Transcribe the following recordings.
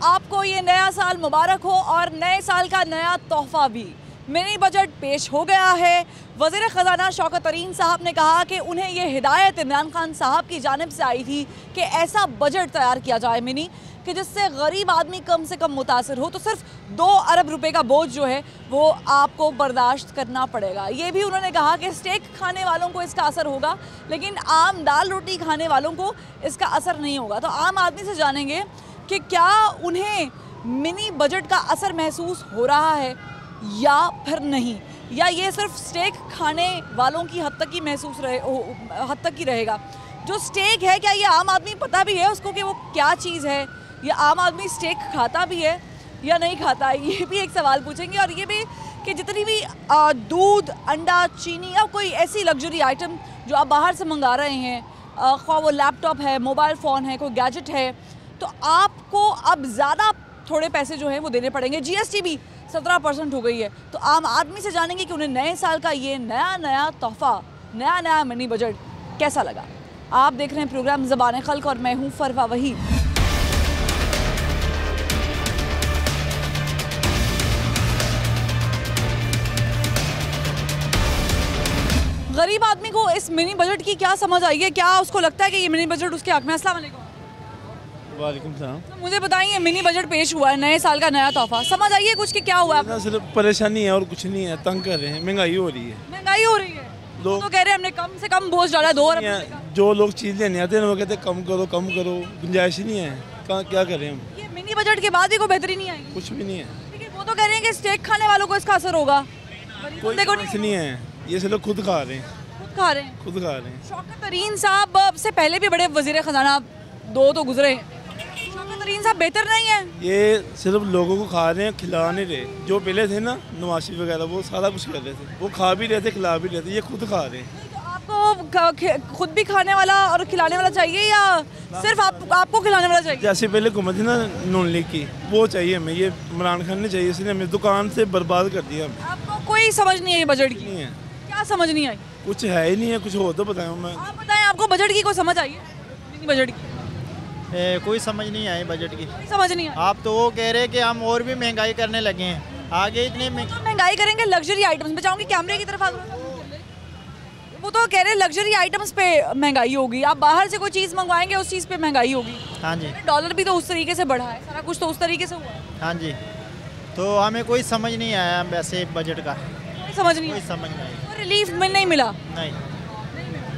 आपको ये नया साल मुबारक हो और नए साल का नया तोहफा भी। मिनी बजट पेश हो गया है। वज़ीर ख़ज़ाना शौकत तरीन साहब ने कहा कि उन्हें ये हिदायत इमरान खान साहब की जानिब से आई थी कि ऐसा बजट तैयार किया जाए मिनी कि जिससे गरीब आदमी कम से कम मुतासर हो। तो सिर्फ 2 अरब रुपए का बोझ जो है वो आपको बर्दाश्त करना पड़ेगा। ये भी उन्होंने कहा कि स्टेक खाने वालों को इसका असर होगा, लेकिन आम दाल रोटी खाने वालों को इसका असर नहीं होगा। तो आम आदमी से जानेंगे कि क्या उन्हें मिनी बजट का असर महसूस हो रहा है या फिर नहीं, या ये सिर्फ स्टेक खाने वालों की हद तक ही रहेगा। जो स्टेक है, क्या ये आम आदमी पता भी है उसको कि वो क्या चीज़ है, या आम आदमी स्टेक खाता भी है या नहीं खाता, ये भी एक सवाल पूछेंगे। और ये भी कि जितनी भी दूध, अंडा, चीनी या कोई ऐसी लग्जरी आइटम जो आप बाहर से मंगा रहे हैं, ख्वाह वो लैपटॉप है, मोबाइल फ़ोन है, कोई गैजेट है, तो आपको अब ज़्यादा थोड़े पैसे जो हैं वो देने पड़ेंगे। GST भी 17% हो गई है। तो आम आदमी से जानेंगे कि उन्हें नए साल का ये नया तोहफ़ा, नया मिनी बजट कैसा लगा। आप देख रहे हैं प्रोग्राम ज़बान खल्क और मैं हूँ फरवा वहीद। गरीब आदमी को इस मिनी बजट की क्या समझ आई है? क्या उसको लगता है कि ये मिनी बजट उसके हक में? अस्सलाम वालेकुम। वालेकुम सलाम। तो मुझे बताइए, मिनी बजट पेश हुआ है, नए साल का नया तोहफा, समझ आइए कुछ कि क्या हुआ? ना सिर्फ परेशानी है और कुछ नहीं है, तंग कर रहे हैं, महंगाई हो रही है। महंगाई हो रही है, लोग तो कह रहे हैं हमने कम से कम बोझ डाला 2 अरब रुपए का। जो लोग चीज़ लेने आते हैं वो कहते हैं कम करो, गुंजाइश ही नहीं है, क्या करें हम? ये मिनी बजट के बाद भी कोई बेहतरी नहीं आई? कुछ भी नहीं है। लेकिन वो तो कह रहे हैं कि स्टेक खाने वालों को इसका असर होगा। कोई कुछ नहीं है, ये सब लोग खुद खा रहे हैं। खुद खा रहे हैं। शौकत तरीन साहब से पहले भी बड़े वजीर खजाना 2 तो गुजरे हैं। शौकत तरीन साहब बेहतर नहीं है? ये सिर्फ लोगों को खा रहे हैं, खिला नहीं रहे। जो पहले थे ना नवाज शरीफ वगैरह, वो सारा कुछ कर रहे थे, वो खा भी रहे थे, खिला भी रहे थे, ये खुद खा रहे हैं। तो आपको खुद भी खाने वाला और खिलाने वाला चाहिए या सिर्फ आपको खिलाने वाला चाहिए? जैसे पहले हुकूमत थी ना नून लीग की, वो चाहिए हमें। ये इमरान खान ने चाहिए, इसने हमें दुकान से बर्बाद कर दिया। आपको कोई समझ नहीं है ये बजट की? नहीं है। क्या समझ नहीं आई? कुछ है ही नहीं है, कुछ हो तो बताएं। मैं आप बताएं, आपको बजट की कोई समझ आई है? मिनी बजट की कोई समझ नहीं आई बजट की। कोई समझ नहीं आई। आप तो वो कह रहे हैं कि हम और भी महंगाई करने लगे हैं, आगे इतनी महंगाई करेंगे। लग्जरी आइटम्स पे जाऊंगी, कैमरे की तरफ वो तो कह रहे हैं लग्जरी आइटम्स पे महंगाई होगी। आप बाहर से कोई चीज़ मंगवाएंगे, उस चीज़ पे महंगाई होगी। हाँ जी। डॉलर भी तो उस तरीके से बढ़ा है, सारा कुछ तो उस तरीके से हुआ है। हाँ जी। तो हमें कोई समझ नहीं आया वैसे बजट का। समझ नहीं आई। रिलीफ में नहीं मिला? नहीं,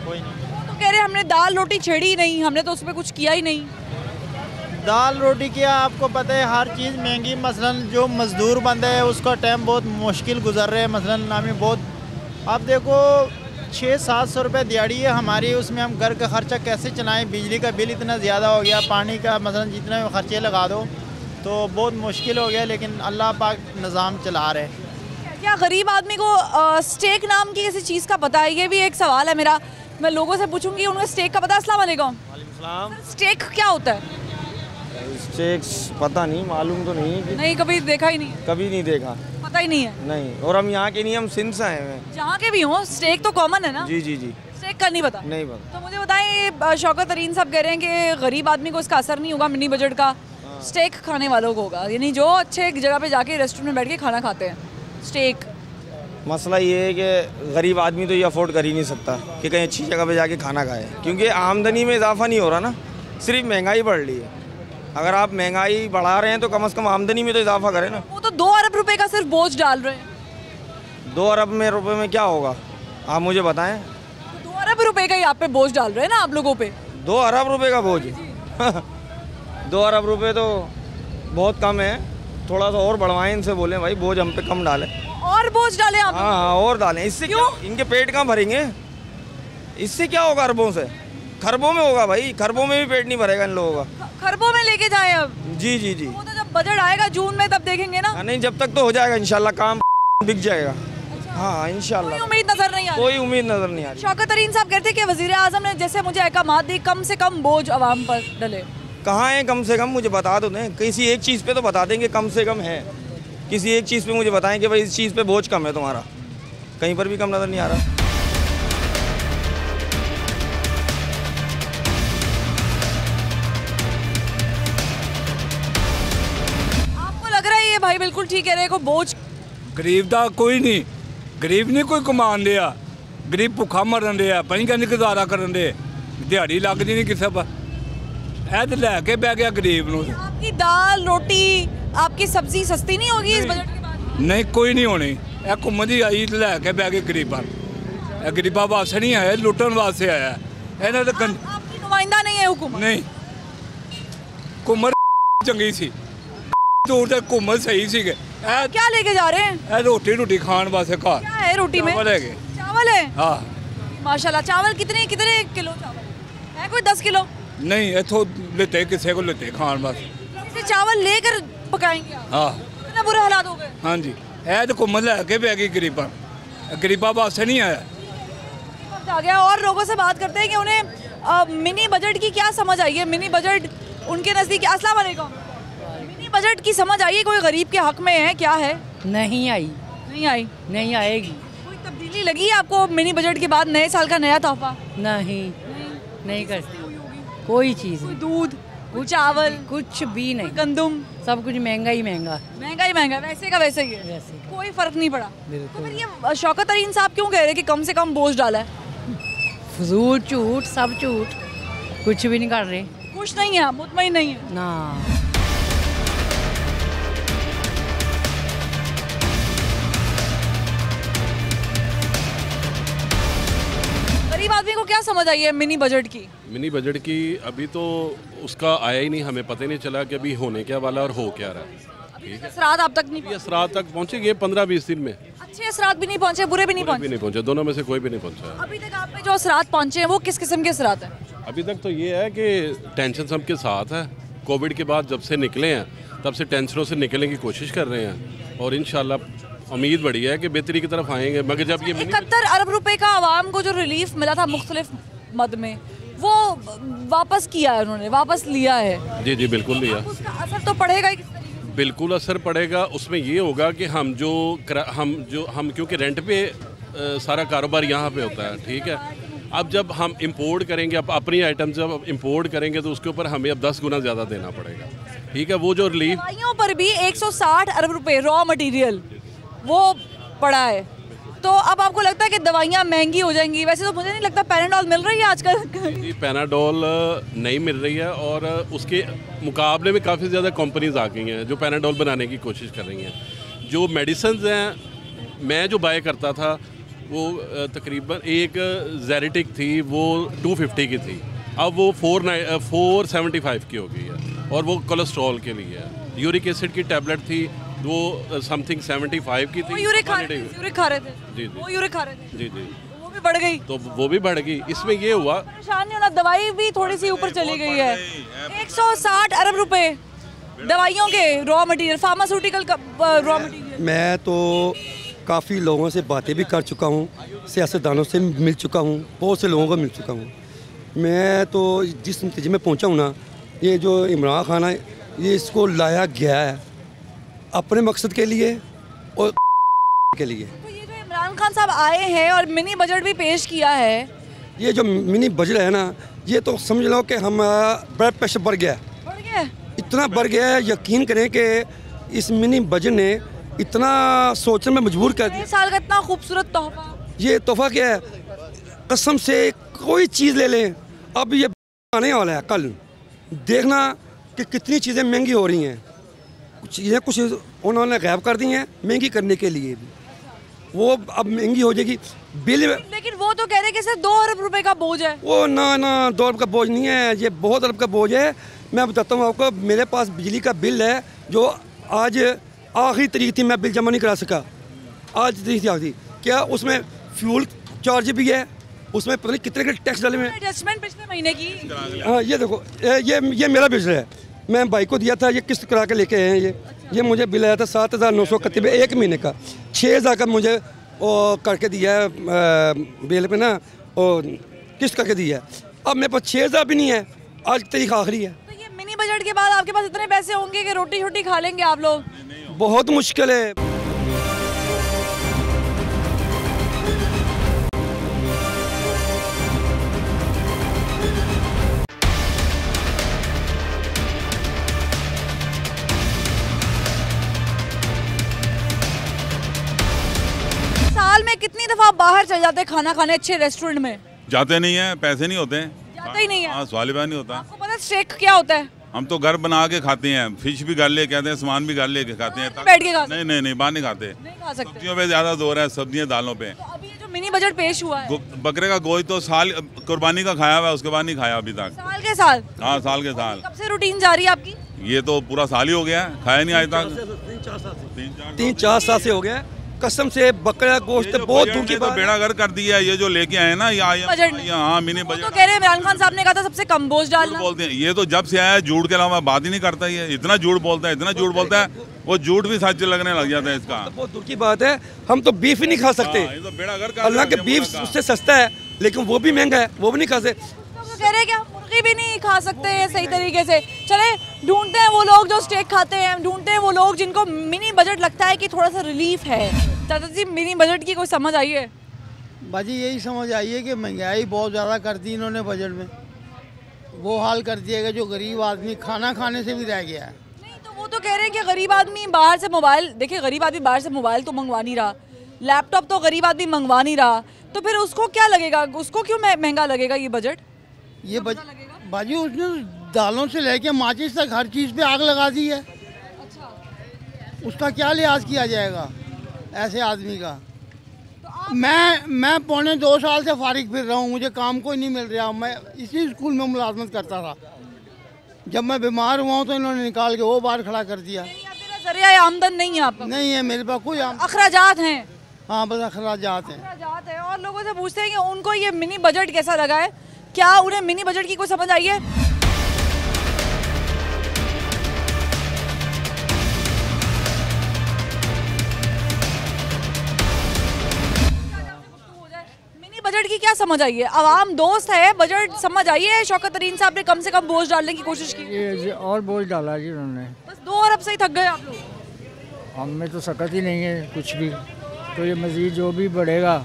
कोई नहीं। तो कह रहे हमने दाल रोटी छेड़ी नहीं, हमने तो उस पर कुछ किया ही नहीं। दाल रोटी किया, आपको पता है हर चीज़ महंगी। मसलन जो मज़दूर बंदा है उसका टाइम बहुत मुश्किल गुजर रहा है। मसलन हमें बहुत, आप देखो 600-700 रुपये दिहाड़ी है हमारी, उसमें हम घर का खर्चा कैसे चलाएं? बिजली का बिल इतना ज़्यादा हो गया, पानी का मसलन जितने खर्चे लगा दो तो बहुत मुश्किल हो गया। लेकिन अल्लाह पाक निज़ाम चला रहे हैं। क्या गरीब आदमी को स्टेक नाम की किसी चीज़ का पता है? ये भी एक सवाल है मेरा, मैं लोगों से पूछूंगी, उन्हें स्टेक का पता है? अस्सलाम वालेकुम। स्टेक क्या होता है? स्टेक पता नहीं, मालूम तो नहीं कि नहीं, कभी देखा ही नहीं? कभी नहीं देखा, पता ही नहीं है। नहीं। और हम यहाँ के नहीं, हम सिंध से आए हैं। जहाँ के भी हों, स्टेक तो कॉमन है ना? जी। स्टेक का नहीं पता? नहीं पता। तो मुझे बताएं, शौकत तरीन साहब कह रहे हैं कि गरीब आदमी को इसका असर नहीं होगा मिनी बजट का, स्टेक खाने वालों को होगा, यानी जो अच्छे जगह पे जाके रेस्टोरेंट में बैठ के खाना खाते हैं। स्टेक मसला ये है कि गरीब आदमी तो ये अफोर्ड कर ही नहीं सकता कि कहीं अच्छी जगह पे जाके खाना खाए, क्योंकि आमदनी में इजाफा नहीं हो रहा ना, सिर्फ महंगाई बढ़ रही है। अगर आप महंगाई बढ़ा रहे हैं तो कम से कम आमदनी में तो इजाफा करें ना। वो तो 2 अरब रुपए का सिर्फ बोझ डाल रहे हैं। 2 अरब रुपए में क्या होगा, आप मुझे बताएं। 2 अरब रुपए का ही आप पे बोझ डाल रहे हैं ना आप लोगों पे। 2 अरब रुपए का बोझ 2 अरब रुपए तो बहुत कम है, थोड़ा सा और बढ़वाएं, इनसे बोलें भाई बोझ हम पे कम डालें। और बोझ डालें आप? हाँ, और डालें। इससे क्या, इनके पेट कहाँ भरेंगे? इससे क्या होगा? अरबों से खरबों में होगा भाई, खरबों में भी पेट नहीं भरेगा इन लोगों का। खरबों में लेके जाएं अब? जी। तो वो तो जब बजट आएगा जून में तब देखेंगे ना? नहीं, जब तक तो हो जाएगा इंशाल्लाह, काम बिक जाएगा। अच्छा। हाँ इंशाल्लाह। कोई उम्मीद नजर नहीं आ रही? कोई उम्मीद नजर नहीं आ रही। शौकत तरीन साहब कहते हैं कि वजीर आजम ने जैसे मुझे अहकामात दी, कम से कम बोझ अवाम पर डले। कहाँ है कम से कम? मुझे बता दो दें, किसी एक चीज़ पे तो बता देंगे कम से कम है। किसी एक चीज़ पे मुझे बताएं कि भाई इस चीज़ पे बोझ कम है तुम्हारा, कहीं पर भी कम नज़र नहीं आ रहा। बिल्कुल ठीक कह रहे हैं, को बोझ गरीब ਦਾ ਕੋਈ ਨਹੀਂ, ਗਰੀਬ ਨਹੀਂ ਕੋਈ ਕਮਾਉਣ ਡਿਆ, ਗਰੀਬ ਭੁੱਖਾ ਮਰਨ ਡਿਆ, ਪਈ ਕਹਿੰਦੇ ਗੁਜ਼ਾਰਾ ਕਰਨ ਦੇ, ਦਿਹਾੜੀ ਲੱਗਦੀ ਨਹੀਂ ਕਿਸੇ ਪਰ, ਇਹ ਤੇ ਲੈ ਕੇ ਬਹਿ ਗਿਆ ਗਰੀਬ ਨੂੰ। आपकी दाल रोटी आपकी सब्जी सस्ती नहीं होगी इस बजट के बाद? ਨਹੀਂ ਕੋਈ ਨਹੀਂ ਹੋਣੀ, ਇਹ ਘੁੰਮਣ ਦੀ ਆਈ ਤੇ ਲੈ ਕੇ ਬਹਿ ਗਏ ਗਰੀਬਾਂ, ਇਹ ਗਰੀਬਾਂ ਵਾਸਤੇ ਨਹੀਂ ਆਇਆ, ਲੁੱਟਣ ਵਾਸਤੇ ਆਇਆ ਇਹਨਾਂ ਦੇ। आपकी नुमाइंदा नहीं है हुकूमत? ਨਹੀਂ ਘੁੰਮਣ ਚੰਗੀ ਸੀ, ਦੂਰ ਤੇ ਘੁੰਮਣ ਸਹੀ ਸੀਗੇ। ਇਹ क्या लेके जा रहे हैं? ਇਹ ਰੋਟੀ ਖਾਣ ਵਾਸਤੇ ਘਰ क्या है रोटी में? ਚਾਵਲ ਹੈਗੇ। चावल है? ਹਾਂ माशाल्लाह। चावल कितने कितने किलो चावल है? कोई 10 किलो? नहीं इतों लेते किसी को लेते खान बस। इसे चावल लेकर पकाएंगे आप? हाँ इतने बुरे हालात हो गए। हाँ जी, है तो घूमन लैके बह गई गरीबा, गरीबा वास्ते नहीं आया। आ गया। और लोगों से बात करते हैं कि उन्हें मिनी बजट की क्या समझ आई है? मिनी बजट उनके नज़दीक। अस्सलाम वालेकुम। मिनी बजट की समझ आई है? कोई गरीब के हक में है? क्या है? नहीं आई, नहीं आई? नहीं आएगी। कोई तब्दीली लगी है आपको मिनी बजट के बाद? नए साल का नया तोहफा? नहीं, नहीं करती कोई चीज़, कोई दूध, कोई चावल, कुछ भी नहीं, गंदम, सब कुछ महंगा ही महंगा। महंगा ही महंगा, वैसे का वैसे ही है, वैसे का। कोई फर्क नहीं पड़ा। तो बिल्कुल। फिर ये शौकत तरीन साहब क्यों कह रहे हैं कि कम से कम बोझ डाला है? फजूल झूठ, सब झूठ, कुछ भी नहीं कर रहे खुश नहीं है, मुतमईन नहीं है। ना। गरीब आदमी को क्या समझ आई है मिनी बजट की? मिनी बजट की अभी तो उसका आया ही नहीं, हमें पता ही नहीं चला कि अभी होने क्या वाला और हो क्या रहा है। ठीक है, असरात आप तक नहीं ये असरात तक पहुँचेंगे 15-20 दिन में। अच्छे असरात भी नहीं पहुंचे, बुरे भी नहीं कोई भी पहुंचे। नहीं पहुँचा, दोनों में से कोई भी नहीं पहुँचा। अभी तक आप पे जो असरात पहुंचे हैं वो किस किस्म के असरात हैं? अभी तक तो ये है कि टेंशन सबके साथ है। कोविड के बाद जब से निकले हैं तब से टेंशनों से निकलने की कोशिश कर रहे हैं और इंशाल्लाह उम्मीद बड़ी है कि बेहतरी की तरफ आएंगे। मगर जब ये 71 अरब रुपए का आवाम को जो रिलीफ मिला था मुख्तलिफ मद में, वो वापस किया है उन्होंने, वापस लिया है। जी बिल्कुल लिया। उसका असर तो पड़ेगा ही किस तरीके से? बिल्कुल असर पड़ेगा। उसमें ये होगा कि हम क्योंकि रेंट पे सारा कारोबार यहाँ पे होता है। ठीक है, अब जब हम इंपोर्ट करेंगे, अब अपनी आइटम जब इंपोर्ट करेंगे तो उसके ऊपर हमें अब 10 गुना ज़्यादा देना पड़ेगा। ठीक है, वो जो रिलीफ दवाइयों पर भी 160 अरब रुपए रॉ मटेरियल वो पड़ा है। तो अब आपको लगता है कि दवाइयाँ महंगी हो जाएंगी? वैसे तो मुझे नहीं लगता। पैराडोल मिल रही है आजकल? जी पैनाडोल नहीं मिल रही है और उसके मुकाबले में काफ़ी ज़्यादा कंपनीज आ गई हैं जो पैनाडोल बनाने की कोशिश कर रही हैं। जो मेडिसिन हैं, मैं जो बाय करता था वो तकरीबन एक ज़ेरेटिक थी, वो 250 की थी, अब वो 475 की हो गई है और वो कोलेस्ट्रॉल के लिए है। यूरिक एसिड की टैबलेट थी, वो समथिंग 75 की थी। यूरिक खा रहे थे? जी वो यूरिक खा रहे थे? जी वो भी बढ़ गई? तो वो भी बढ़ गई। इसमें ये हुआ परेशान नहीं होना, दवाई भी थोड़ी सी ऊपर चली गई है। 160 अरब रुपए दवाइयों के raw material, pharmaceutical raw material. मैं तो काफ़ी लोगों से बातें भी कर चुका हूँ, सियासतदानों से मिल चुका हूँ, बहुत से लोगों को मिल चुका हूँ। मैं तो जिस नतीजे में पहुँचा हूँ ना, ये जो इमरान खान है, ये इसको लाया गया है अपने मकसद के लिए और के लिए। तो ये जो इमरान खान साहब आए हैं और मिनी बजट भी पेश किया है, ये जो मिनी बजट है ना, ये तो समझ लो कि हम ब्लड प्रेशर बढ़ गया, इतना बढ़ गया है। यकीन करें कि इस मिनी बजट ने इतना सोचने में मजबूर कर दिया। नए साल का इतना खूबसूरत तोहफा, ये तोहफा क्या है? कसम से कोई चीज़ ले लें, अब ये आने वाला है कल, देखना कि कितनी चीज़ें महंगी हो रही हैं। कुछ चीज़ें कुछ उन्होंने गायब कर दी हैं महंगी करने के लिए भी, वो अब महंगी हो जाएगी। बिल लेकिन वो तो कह रहे हैं कि सिर्फ 2 अरब रुपए का बोझ है। वो ना 2 अरब का बोझ नहीं है, ये बहुत अरब का बोझ है। मैं बताता हूँ आपको, मेरे पास बिजली का बिल है जो आज आखिरी तारीख थी, मैं बिल जमा नहीं करा सका, आज तारीख थी आखिरी। क्या उसमें फ्यूल चार्ज भी है, उसमें पता नहीं कितने के टैक्स डाले हुए हैं। एडजस्टमेंट पिछले महीने की। हाँ ये देखो, ये मेरा बिल है, मैं भाई को दिया था, ये किस्त करा के लेके आए हैं। ये मुझे बिल आया था 7,931 एक महीने का, 6,000 का मुझे करके दिया है बिल पे ना, और किस्त करके दिया है। अब मेरे पास 6,000 भी नहीं है, आज तारीख आखिरी है। तो ये मिनी बजट के बाद आपके पास इतने पैसे होंगे कि रोटी छोटी खा लेंगे आप लोग? बहुत मुश्किल है। कितनी दफा आप बाहर चले जाते हैं खाना खाने अच्छे रेस्टोरेंट में? जाते नहीं है, पैसे नहीं होते हैं। जाते ही नहीं है। हाँ, सवाल ही नहीं होता। आपको पता है स्टेक क्या होता है? हम तो घर बना के खाते हैं, फिश भी घर लेके आते हैं, सामान भी घर लेके खाते हैं। बैठ के खाते नहीं नहीं नहीं, बाहर नहीं खाते। नहीं खा सकते। सब्जियों पे ज्यादा जोर है, सब्जियां दालों पे। तो अभी ये जो मिनी बजट पेश हुआ है, बकरे का गोश्त तो साल कुर्बानी का खाया हुआ है, उसके बाद नहीं खाया अभी तक। साल के साल? हाँ, साल के साल। कब से रूटीन जारी है आपकी? ये तो पूरा साल ही हो गया है, खाया नहीं आज तक। 3-4 साल से हो गया कसम से। बकरा गोश्त बहुत दूर की तो बात। बेड़ा गर्क कर दिया है ये जो लेके आए ना, बजट में। हाँ मिनी तो बजट कह रहे हैं इमरान खान साहब ने कहा था सबसे कम बोझ डालना। बोलते हैं ये तो जब से आया है झूठ के अलावा बात ही नहीं करता। ये इतना झूठ बोलता है, इतना झूठ बोलता है, वो झूठ भी सच लगने लग जाता है इसका। बहुत दूर की बात है, हम तो बीफ ही नहीं खा सकते। हाँ, ये तो बेड़ा गर्क कर अल्लाह के दिया बीफ मुल्क का। उससे सस्ता है, लेकिन वो भी महंगा है, वो भी नहीं खा सकते। तो वो कह रहे हैं क्या मुर्गी भी नहीं खा सकते हैं सही तरीके से? चले ढूंढते हैं वो लोग जो स्टेक खाते हैं, ढूंढते हैं वो लोग जिनको मिनी बजट लगता है कि थोड़ा सा रिलीफ है। चाचा जी, मिनी बजट की कोई समझ आई है? बाजी यही समझ आई है कि महंगाई बहुत ज़्यादा कर दी इन्होंने बजट में। वो हाल कर दिया कि जो गरीब आदमी खाना खाने से भी रह गया है। नहीं, तो वो तो कह रहे हैं कि गरीब आदमी बाहर से मोबाइल, देखिए गरीब आदमी बाहर से मोबाइल तो मंगवा नहीं रहा, लैपटॉप तो गरीब आदमी मंगवा नहीं रहा, तो फिर उसको क्या लगेगा? उसको क्यों महंगा लगेगा ये बजट? ये बाजी उसने दालों से लेके माचिस तक हर चीज़ पे आग लगा दी है। उसका क्या लिहाज किया जाएगा ऐसे आदमी का? मैं 2.25 साल से फारिग फिर रहा हूँ, मुझे काम कोई नहीं मिल रहा। मैं इसी स्कूल में मुलाजमत करता था। जब मैं बीमार हुआ हूँ तो इन्होंने निकाल के वो बाहर खड़ा कर दिया। जरिया आमदन नहीं है आपका? नहीं है मेरे पास कोई अखराजात हैं? हाँ, बस अखराजात हैं। अखराजात हैं। और लोगों से पूछते हैं कि उनको ये मिनी बजट कैसा लगा है, क्या उन्हें मिनी बजट की कोई समझ आई है? मिनी बजट की क्या समझ आई है? आवाम दोस्त है, बजट समझ आई है? शौकत तरीन साहब ने कम से कम बोझ डालने की कोशिश की। ये और बोझ डाला जी उन्होंने। बस 2 अरब से ही थक गए आप लोग? हम में तो सकत ही नहीं है कुछ भी, तो ये मज़ीद जो भी बढ़ेगा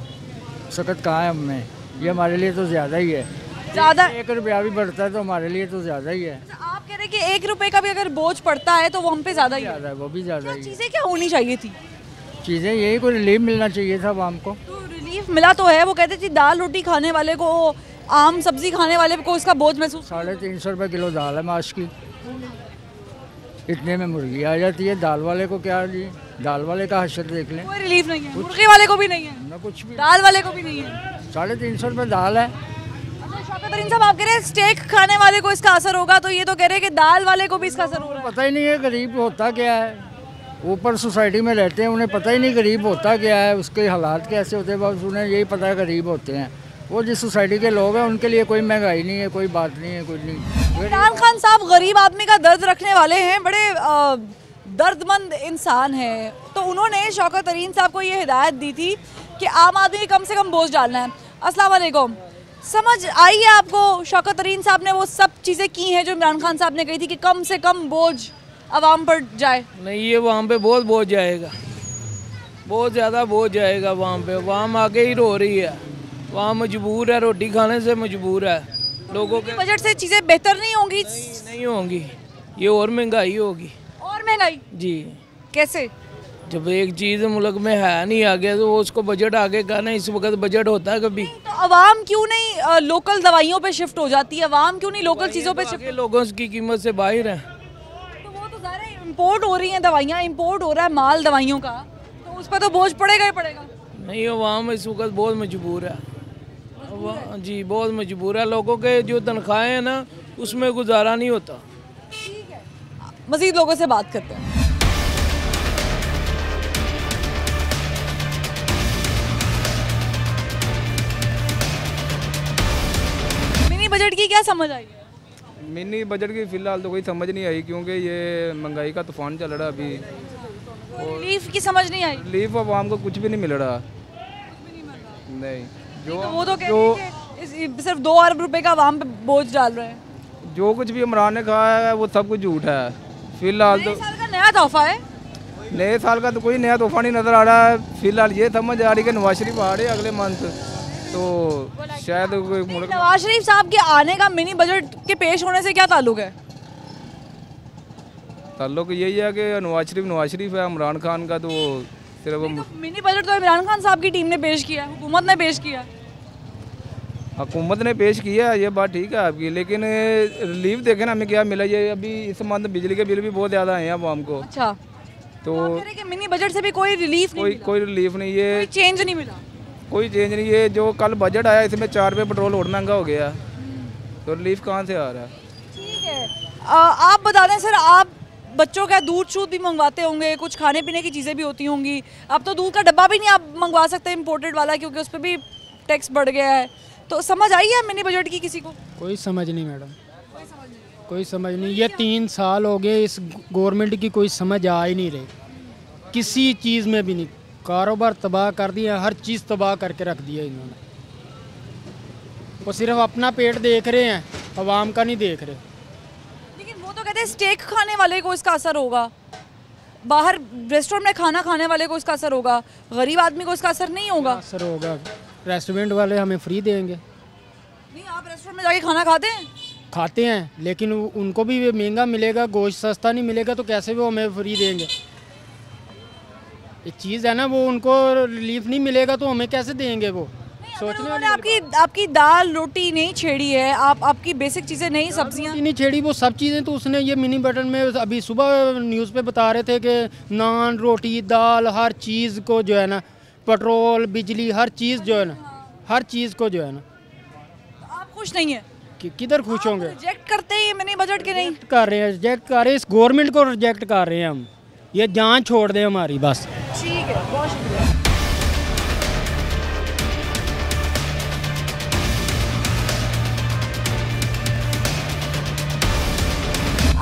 सकत कहाँ है हम में? ये हमारे लिए तो ज़्यादा ही है। ज़्यादा 1 रुपया भी बढ़ता है तो हमारे लिए तो ज़्यादा ही है। आप कह रहे हैं कि 1 रुपए का भी अगर बोझ पड़ता है तो वो हम पे ज़्यादा ही है। ज़्यादा है, वो भी ज़्यादा ही है। चीज़ें क्या होनी चाहिए थी? चीज़ें यही कोई रिलीफ मिलना चाहिए था आवाम को। तो रिलीफ मिला तो है। वो कहते थे दाल रोटी खाने वाले को, आम सब्जी खाने वाले को इसका बोझ महसूस। 350 रुपये किलो दाल है माश की, इतने में मुर्गी आ जाती है। दाल वाले को क्या जी, दाल वाले का हशर देख लें। कोई रिलीफ नहीं है, मुर्गी वाले को भी नहीं है, ना कुछ भी, दाल वाले को भी नहीं है। 350 रुपये दाल है। अच्छा, शौकत तरीन साहब आप कह रहे हैं स्टेक खाने वाले को इसका असर होगा, तो ये तो कह रहे हैं कि दाल वाले को भी इसका असर हो रहा है। पता ही नहीं है गरीब होता क्या है। ऊपर सोसाइटी में रहते हैं, उन्हें पता ही नहीं गरीब होता क्या है, उसके हालात कैसे होते हैं, बस उन्हें यही पता है गरीब होते हैं। वो जिस सोसाइटी के लोग हैं उनके लिए कोई महंगाई नहीं है, कोई बात नहीं है, कुछ नहीं। इमरान खान साहब गरीब आदमी का दर्द रखने वाले हैं, बड़े दर्दमंद इंसान हैं। तो उन्होंने शौकत तरीन साहब को ये हिदायत दी थी कि आम आदमी कम से कम बोझ डालना है। अस्सलाम वालेकुम, समझ आई है आपको? शौकत तरीन साहब ने वो सब चीज़ें की हैं जो इमरान खान साहब ने कही थी कि कम से कम बोझ आवाम पर जाए। नहीं, ये वहाँ पे बहुत बोझ जाएगा, बहुत ज़्यादा बोझ जाएगा वहाँ पे। वहाँ आगे ही रो रही है, वहाँ मजबूर है, रोटी खाने से मजबूर है लोगों के। बजट से चीज़ें बेहतर नहीं होंगी? नहीं होंगी, ये और महंगाई होगी। और महंगाई? जी। कैसे? जब एक चीज़ मुल्क में है नहीं आगे तो वो उसको बजट आगे का ना, इस वक्त बजट होता है कभी। तो आवाम क्यों नहीं लोकल दवाइयों पे शिफ्ट हो जाती है? आवाम क्यों नहीं लोकल चीज़ों पे शिफ्ट? लोगों की कीमत से बाहर है। तो वो तो ज़ाहिर है इम्पोर्ट हो रही हैं दवाइयाँ, इम्पोर्ट हो रहा है माल दवाइयों का, तो उस पर तो बोझ पड़ेगा ही पड़ेगा। नहीं, आवाम इस वक्त बहुत मजबूर है। जी बहुत मजबूर है। लोगों के जो तनख्वाहें हैं ना उसमें गुजारा नहीं होता। ठीक है, मज़ीद लोगों से बात करते हैं। मिनी बजट की क्या समझ आई है? मिनी बजट की फ़िलहाल तो कोई समझ नहीं आई, क्योंकि ये महंगाई का तूफान चल रहा है अभी। रिलीफ की समझ नहीं आई? रिलीफ आवाम को कुछ भी नहीं मिल रहा। नहीं, जो तो वो तो कह रहे हैं कि सिर्फ 2 अरब रुपए का आवाम पे बोझ डाल रहे हैं। जो कुछ भी इमरान ने कहा है वो सब कुछ झूठ है। फिलहाल तो नए साल का नया तोहफा है। नए साल का तो कोई नया तोहफा नहीं नज़र आ रहा है। फिलहाल ये समझ आ रही है कि नवाज शरीफ आ रहे अगले मंथ, तो शायद कोई मुल्क। नवाज शरीफ साहब के आने का मिनी बजट के पेश होने से क्या ताल्लुक है? ताल्लुक यही है कि नवाज शरीफ है, इमरान खान का तो सिर्फ वो मिनी बजट तो इमरान खान साहब की टीम ने पेश किया, हुकूमत ने पेश किया। हुकूमत ने पेश किया, ये बात ठीक है आपकी, लेकिन रिलीफ देखें ना हमें क्या मिला। ये अभी इस मंथ बिजली के बिल भी बहुत ज़्यादा आए हैं आवाम को। अच्छा, तो कह रहे कि मिनी बजट से भी कोई रिलीफ नहीं मिला? कोई रिलीफ नहीं, ये कोई चेंज नहीं मिला। कोई चेंज नहीं। ये जो कल बजट आया इसमें 4 रुपये पेट्रोल और महंगा हो गया, तो रिलीफ कहाँ से आ रहा है? ठीक है, आप बता दें सर, आप बच्चों का दूध शूध भी मंगवाते होंगे, कुछ खाने पीने की चीज़ें भी होती होंगी। अब तो दूध का डब्बा भी नहीं आप मंगवा सकते इम्पोर्टेड वाला, क्योंकि उस पर भी टैक्स बढ़ गया है। तो समझ आई है मिनी बजट की किसी को? कोई समझ नहीं मैडम, कोई समझ नहीं। ये 3 साल हो गए इस गवर्नमेंट की, कोई समझ आ ही नहीं रही किसी चीज़ में भी नहीं। कारोबार तबाह कर दिया, हर चीज़ तबाह करके रख दिया इन्होंने। वो सिर्फ अपना पेट देख रहे हैं, आवाम का नहीं देख रहे। लेकिन वो तो कहते हैं स्टेक खाने वाले को इसका असर होगा, बाहर रेस्टोरेंट में खाना खाने वाले को इसका असर होगा, गरीब आदमी को इसका असर नहीं होगा। असर होगा, रेस्टोरेंट वाले हमें फ्री देंगे। नहीं, आप रेस्टोरेंट में जाके खाना खाते हैं? खाते हैं, लेकिन उनको भी महंगा मिलेगा, गोश्त सस्ता नहीं मिलेगा, तो कैसे वो हमें फ्री देंगे? एक चीज़ है ना, वो उनको रिलीफ नहीं मिलेगा तो हमें कैसे देंगे? वो सोचने वाली आपकी दाल रोटी नहीं छेड़ी है, आपकी बेसिक चीज़ें नहीं, सब्जियां नहीं छेड़ी, वो सब चीज़ें तो उसने ये मिनी बजट में अभी सुबह न्यूज़ पे बता रहे थे कि नान रोटी दाल हर चीज़ को जो है ना, पेट्रोल बिजली हर चीज़ जो है ना, हर चीज़ को जो है ना। आप खुश नहीं है? किधर खुश होंगे? रिजेक्ट करते हैं ये मिनी बजट के? नहीं कर रहे हैं, रिजेक्ट कर रहे हैं, इस गवर्नमेंट को रिजेक्ट कर रहे हैं हम। ये जान छोड़ दें हमारी बस। ठीक है, बहुत शुक्रिया।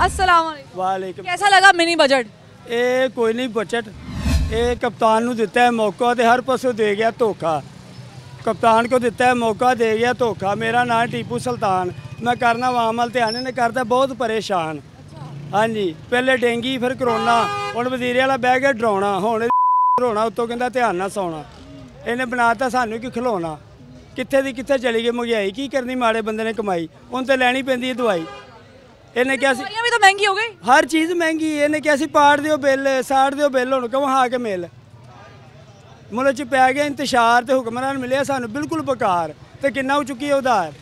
अस्सलाम वालेकुम। कैसा लगा मिनी बजट? ਇਹ ਕੋਈ ਨਹੀਂ ਬਜਟ, ਇਹ ਕਪਤਾਨ ਨੂੰ ਦਿੱਤਾ ਹੈ ਮੌਕਾ ਤੇ ਹਰ ਪਾਸੋਂ ਦੇ ਗਿਆ ਧੋਖਾ। ਕਪਤਾਨ ਕੋ ਦਿੱਤਾ ਹੈ ਮੌਕਾ ਦੇ ਗਿਆ ਧੋਖਾ। ਮੇਰਾ ਨਾਮ ਟੀਪੂ ਸੁਲਤਾਨ, ਮੈਂ ਕਰਨਾ ਆਵਾਮ ਵੱਲ ਧਿਆਨ ਨੇ ਕਰਦਾ ਬਹੁਤ ਪਰੇਸ਼ਾਨ। ਹਾਂਜੀ, ਪਹਿਲੇ ਡੇਂਗੀ ਫਿਰ ਕਰੋਨਾ, ਹੁਣ ਵਜ਼ੀਰੇ ਵਾਲਾ ਬਹਿ ਗਿਆ ਡਰਾਉਣਾ, ਹੁਣ ਰੋਣਾ ਉੱਤੋਂ ਕਹਿੰਦਾ ਧਿਆਨ ਨਾਲ ਸੌਣਾ। ਇਹਨੇ ਬਣਾਤਾ ਸਾਨੂੰ ਕਿ ਖਿਲਾਉਣਾ। ਕਿੱਥੇ ਦੀ ਕਿੱਥੇ ਚਲੀ ਗਈ ਮਹਿੰਗਾਈ, ਕੀ ਕਰਨੀ ਮਾੜੇ ਬੰਦੇ ਨੇ ਕਮਾਈ, ਹੁਣ ਤੇ ਲੈਣੀ ਪੈਂਦੀ ਹੈ ਦਵਾਈ। ਇਹਨੇ ਕਿਹਾ ਸੀ भी तो महंगी हो गई, हर चीज़ महंगी। ਇਹਨੇ ਕਿਹਾ ਸੀ ਪਾੜ ਦਿਓ ਬਿੱਲ, ਸਾੜ ਦਿਓ ਬਿੱਲ, ਹੁਣ ਕਹਾਂ ਆ ਕੇ ਮਿਲ। ਮੁਲਕ 'ਚ ਪੈ ਗਿਆ ਇੰਤਸ਼ਾਰ ਤੇ ਹੁਕਮਰਾਨ ਮਿਲਿਆ ਸਾਨੂੰ ਬਿਲਕੁਲ ਬੇਕਾਰ। ਤੇ ਕਿੰਨਾ ਹੋ ਚੁੱਕੀ ਹੈ ਉਧਾਰ,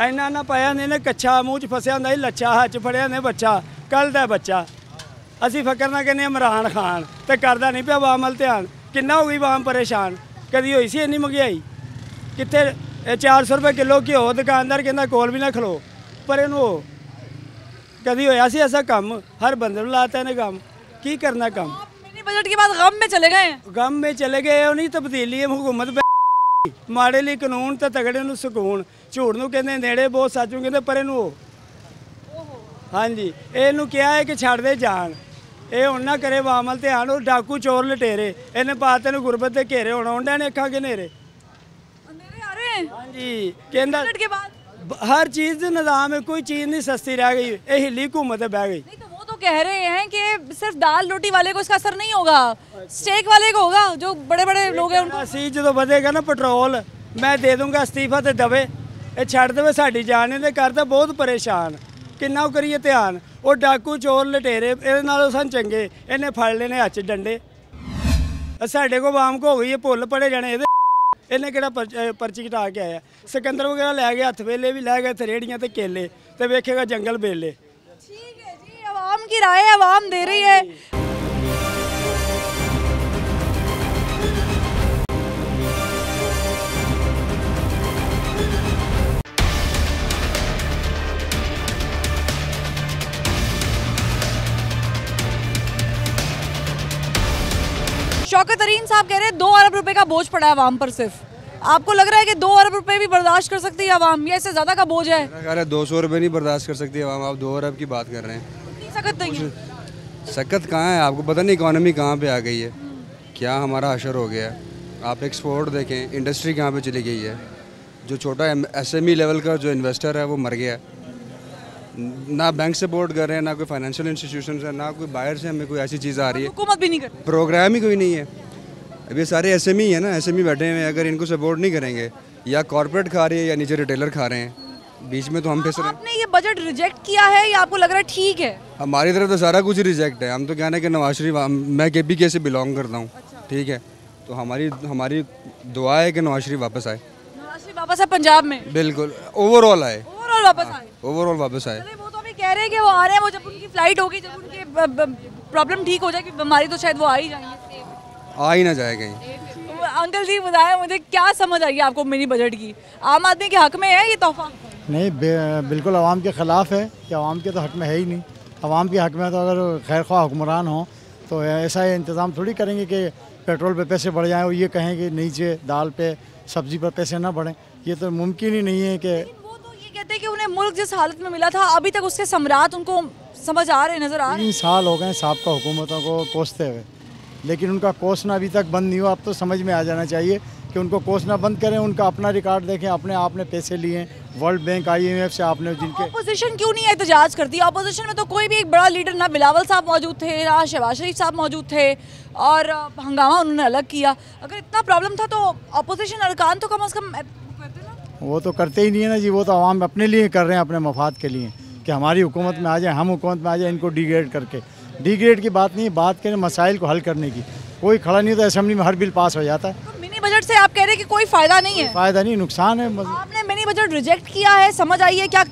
ਇੰਨਾ ਨਾ ਪਾਇਆ ਨੇ ਕੱਚਾ ਮੂੰਹ 'ਚ ਫਸਿਆ ਹੁੰਦਾ ਸੀ ਲੱਛਾ, ਹੱਥ 'ਚ ਫੜਿਆ ਨੇ ਬੱਚਾ, ਕੱਲ ਦਾ ਬੱਚਾ। ਅਸੀਂ ਫਕਰ ਨਾ ਕਹਿੰਦੇ ਇਮਰਾਨ ਖਾਨ, ਤੇ ਕਰਦਾ ਨਹੀਂ ਪਿਆ ਆਵਾਮ ਵੱਲ ਧਿਆਨ। ਕਿੰਨਾ ਹੋ ਗਈ ਆਵਾਮ ਪਰੇਸ਼ਾਨ, ਕਦੀ ਹੋਈ ਸੀ ਇੰਨੀ ਮਹਿੰਗਾਈ? ਕਿੱਥੇ 400 ਰੁਪਏ ਕਿਲੋ ਘਿਓ, ਦੁਕਾਨਦਾਰ ਕਹਿੰਦਾ ਕੋਲ ਵੀ ਨਾ ਖਲੋ। ਪਰ ਇਹਨੂੰ कभी होया सी ऐसा काम? हर बंदे को लाता है ना काम, की करना काम। मिनी बजट के बाद गम में चले गए हैं। गम में चले गए, नहीं तब्दीली है हुकूमत माड़े लिए कानून तो तगड़े नूं सुकून। झूठ नूं कहंदे नेड़े बहुत, सच नूं कहंदे परे नूं हो। हाँ जी, इहनूं कहा है कि छड़ दे जान, ये हुण ना करे आवाम वल ध्यान। और डाकू चोर लटेरे इन्हें पाते ने गुरबत के घेरे, हुण आउंदे ने अखां के नेरे आ रहे हैं। हाँ जी, कहंदा बजट के बाद हर चीज़ निज़ाम है, कोई चीज़ नहीं सस्ती रह गई, ये हिली हुकूमत बह गई। नहीं तो वो तो कह रहे हैं कि सिर्फ दाल रोटी वाले को इसका असर नहीं होगा, स्टेक वाले को होगा, जो बड़े बड़े लोग हैं उनको। ਅਸੀਂ ਜਦੋਂ ਵਧੇਗਾ ਨਾ ਪੈਟਰੋਲ, ਮੈਂ ਦੇ ਦੂੰਗਾ ਅਸਤੀਫਾ ਤੇ ਦਵੇ, ਇਹ ਛੱਡ ਦੇਵੇ ਸਾਡੀ ਜਾਨ। ਇਹਦੇ ਕਰਦਾ ਬਹੁਤ ਪਰੇਸ਼ਾਨ, ਕਿੰਨਾ ਕਰੀਏ ਧਿਆਨ। ਉਹ ਡਾਕੂ ਚੋਰ ਲਟੇਰੇ ਇਹਦੇ ਨਾਲੋਂ ਸਾਨੂੰ ਚੰਗੇ, ਇਹਨੇ ਫੜ ਲੈਣੇ ਹੱਥ 'ਚ ਡੰਡੇ। ਸਾਡੇ ਕੋਲ ਆਵਾਮ ਕੋ ਹੋ ਗਈ ਹੈ ਭੁੱਲ ਪੜੇ ਜਾਣੇ ਇਹਦੇ। ਇਹਨੇ ਕਿਹੜਾ ਪਰਚੀ ਘਟਾ ਕੇ ਆਇਆ? ਸਿਕੰਦਰ ਵਗੈਰਾ ਲੈ ਗਏ, ਹੱਥ ਵੇਲੇ ਵੀ ਲੈ ਗਏ, ਰੇੜੀਆਂ ਤੇ ਕੇਲੇ, ਤੇ ਵੇਖੇਗਾ ਜੰਗਲ ਬੇਲੇ। ठीक है जी, आवाम की राय आवाम दे रही है। शौकत तरीन साहब कह रहे हैं 2 अरब रुपए का बोझ पड़ा है आवाम पर। सिर्फ आपको लग रहा है कि 2 अरब रुपए भी बर्दाश्त कर सकती है आवाम, या इससे ज़्यादा का बोझ है? अरे 200 रुपये नहीं बर्दाश्त कर सकती आवाम, आप 2 अरब की बात कर रहे हैं। इतनी सख्त नहीं है। सख्त कहाँ है, आपको पता नहीं इकॉनमी कहाँ पे आ गई है, क्या हमारा हशर हो गया है। आप एक्सपोर्ट देखें, इंडस्ट्री कहाँ पे चली गई है। जो छोटा SME लेवल का जो इन्वेस्टर है वो मर गया। ना बैंक सपोर्ट कर रहे हैं, ना कोई फाइनेंशियल इंस्टीट्यूशन है, ना कोई बाहर से हमें कोई ऐसी चीज़ आ रही है। हुकूमत भी नहीं कर, प्रोग्राम ही कोई नहीं है। अब ये सारे SME है ना, SME बैठे हुए हैं, अगर इनको सपोर्ट नहीं करेंगे, या कॉर्पोरेट खा रही है या नीचे रिटेलर खा रहे हैं, बीच में तो हम फंस रहे हैं। आपने ये बजट रिजेक्ट किया है या आपको लग रहा है ठीक है? हमारी तरफ तो सारा कुछ रिजेक्ट है। हम तो कहना है कि नवाज शरीफ, मैं KPK से बिलोंग करता हूँ। ठीक है, तो हमारी दुआ है कि नवाज शरीफ वापस आए। नवाज शरीफ वापस आए पंजाब में? बिल्कुल, ओवरऑल आए। ओवरऑल वापस आए? ओवरऑल वापस आए। वो तो अभी कह रहे हैं कि वो आ रहे हैं, वो जब उनकी फ्लाइट होगी, जब उनकी प्रॉब्लम ठीक हो जाएगी, बीमारी, तो शायद वो आ ही जाएंगे। आ ही ना जाए कहीं। अंकल जी बताएं मुझे, क्या समझ आई आपको मिनी बजट की? आम आदमी के हक में है ये तोहफा? नहीं, बिल्कुल आवाम के ख़िलाफ़ है कि आवाम के तो हक में है ही नहीं। आवाम के हक में तो अगर खैर ख्वाह हुक्मरान हो तो ऐसा इंतज़ाम थोड़ी करेंगे कि पेट्रोल पे पैसे बढ़ जाएं और ये कहें कि नीचे दाल पे सब्ज़ी पर पैसे ना बढ़ें। ये तो मुमकिन ही नहीं है कि वो तो ये कहते हैं कि उन्हें मुल्क जिस हालत में मिला था अभी तक उसके सम्राट उनको समझ आ रहे, नज़र आ रहे। 3 साल हो गए साहब का हुकूमतों को कोसते हुए, लेकिन उनका कोसना अभी तक बंद नहीं हुआ। अब तो समझ में आ जाना चाहिए कि उनको कोसना बंद करें। उनका अपना रिकॉर्ड देखें, अपने आपने पैसे लिए वर्ल्ड बैंक IMF से, आपने जिनके। अपोजिशन क्यों नहीं एहतजाज करती? अपोजिशन में तो कोई भी एक बड़ा लीडर, ना बिलावल साहब मौजूद थे, ना शहबाज शरीफ साहब मौजूद थे, और हंगामा उन्होंने अलग किया। अगर इतना प्रॉब्लम था तो अपोजिशन अरकान तो कम अज़ कम वो तो करते ही नहीं है ना जी। वो तो आवाम अपने लिए कर रहे हैं, अपने मफाद के लिए कि हमारी हुकूमत में आ जाए, हम हुकूमत में आ जाए, इनको डिग्रेड करके। डिग्रेड की बात नहीं, बात करें मसाइल को हल करने की। कोई खड़ा नहीं होता, असेंबली में हर बिल पास हो जाता है। तो मिनी बजट से आप कह रहे हैं कि कोई फ़ायदा नहीं है? फ़ायदा नहीं, नुकसान है। आपने मिनी बजट रिजेक्ट किया है, समझ आई है क्या?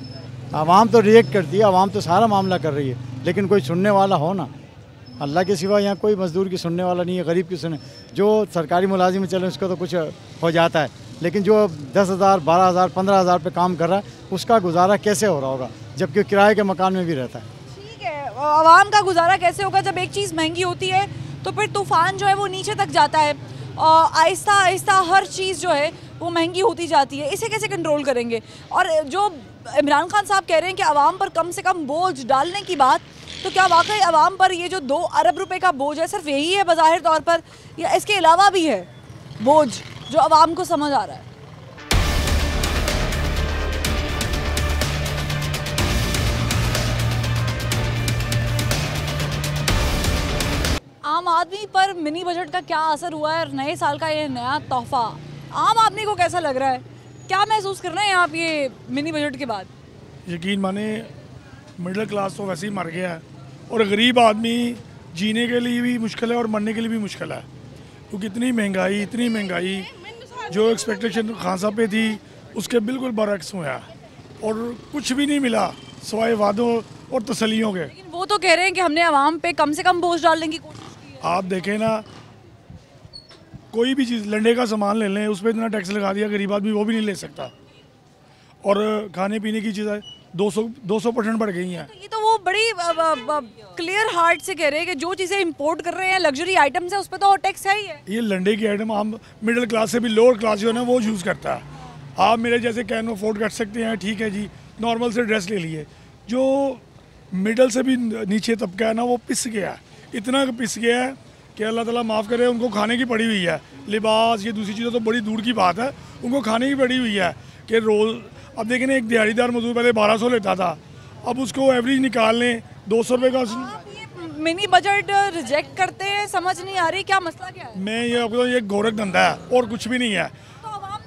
आवाम तो रिजेक्ट करती है, आवाम तो सारा मामला कर रही है, लेकिन कोई सुनने वाला हो ना। अल्लाह के सिवा यहाँ कोई मजदूर की सुनने वाला नहीं है, गरीब की सुने। जो सरकारी मुलाजिम में चले उसको तो कुछ हो जाता है, लेकिन जो 10,000, 12,000, 15,000 पे काम कर रहा है उसका गुजारा कैसे हो रहा होगा, जबकि किराए के मकान में भी रहता है। ठीक है, आवाम का गुजारा कैसे होगा जब एक चीज़ महंगी होती है तो फिर तूफान जो है वो नीचे तक जाता है, और आहिस्ता आहिस्ता हर चीज़ जो है वो महंगी होती जाती है। इसे कैसे कंट्रोल करेंगे? और जो इमरान खान साहब कह रहे हैं कि आवाम पर कम से कम बोझ डालने की बात, तो क्या वाकई आवाम पर ये जो 2 अरब रुपए का बोझ है सिर्फ यही है बज़ाहिर तौर पर, या इसके अलावा भी है बोझ जो आवाम को समझ आ रहा है? आम आदमी पर मिनी बजट का क्या असर हुआ है? नए साल का ये नया तोहफा आम आदमी को कैसा लग रहा है? क्या महसूस कर रहे हैं आप ये मिनी बजट के बाद? यकीन माने मिडिल क्लास तो वैसे ही मर गया है, और गरीब आदमी जीने के लिए भी मुश्किल है और मरने के लिए भी मुश्किल है, क्योंकि इतनी महंगाई जो एक्सपेक्टेशन खान साहब पे थी उसके बिल्कुल बरअक्स हुआ है, और कुछ भी नहीं मिला सिवाय वादों और तसल्लियों के। लेकिन वो तो कह रहे हैं कि हमने आवाम पे कम से कम बोझ डालने की कोशिश की है। आप देखें ना, कोई भी चीज़ लंडे का सामान ले लें, उस पर इतना टैक्स लगा दिया, गरीब आदमी वो भी नहीं ले सकता। और खाने पीने की चीज़ें 200% बढ़ गई हैं। तो ये तो वो बड़ी क्लियर हार्ट से कह रहे हैं कि जो चीज़ें इंपोर्ट कर रहे हैं, लग्जरी आइटम्स है, उस पर तो टैक्स है ही है। ये लंडे की आइटम हम मिडिल क्लास से भी लोअर क्लास जो है ना वो यूज़ करता है। आप मेरे जैसे कैन अफोर्ड कर सकते हैं, ठीक है जी, नॉर्मल से ड्रेस ले लिए। जो मिडल से भी नीचे तबका है ना वो पिस गया है, इतना पिस गया है कि अल्लाह ताला माफ़ करे, उनको खाने की पड़ी हुई है। लिबास, ये दूसरी चीज़ें तो बड़ी दूर की बात है, उनको खाने की पड़ी हुई है कि रोज़। अब देखें ना, एक दिहाड़ीदार मजदूर पहले 1200 लेता था, अब उसको एवरेज निकाल लें 200 रुपये का। मिनी बजट रिजेक्ट करते हैं, समझ नहीं आ रही क्या मसला क्या है? मैं ये आपको, ये गोरख धंधा है और कुछ भी नहीं है।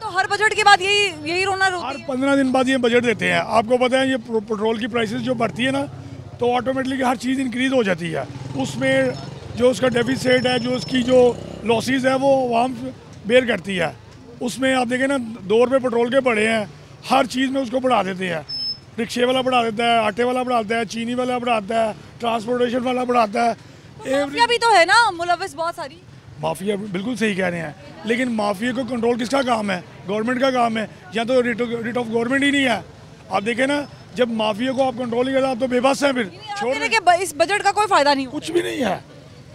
तो हर बजट के बाद यही रोना रोती है। हर 15 दिन बाद ये बजट देते हैं। आपको पता है ये पेट्रोल की प्राइसेस जो बढ़ती है ना, तो ऑटोमेटिकली हर चीज़ इंक्रीज़ हो जाती है। उसमें जो उसका डेफिसिट है, जो उसकी जो लॉसेस है, वो आवाम बेयर करती है। उसमें आप देखें ना, 2 रुपये पेट्रोल के बढ़े हैं, हर चीज़ में उसको बढ़ा देते हैं। रिक्शे वाला बढ़ा देता है, आटे वाला बढ़ाता है, चीनी वाला बढ़ाता है, ट्रांसपोर्टेशन वाला बढ़ाता है। माफिया भी तो है ना, मुलविस बहुत सारी। माफिया बिल्कुल सही कह रहे हैं, लेकिन माफिया को कंट्रोल किसका काम है? गवर्नमेंट का काम है, या तो रिट ऑफ गवर्नमेंट ही नहीं है। आप देखें ना, जब माफिया को आप कंट्रोल नहीं करते आप तो बेबस हैं। फिर छोड़, इस बजट का कोई फायदा नहीं, कुछ भी नहीं है।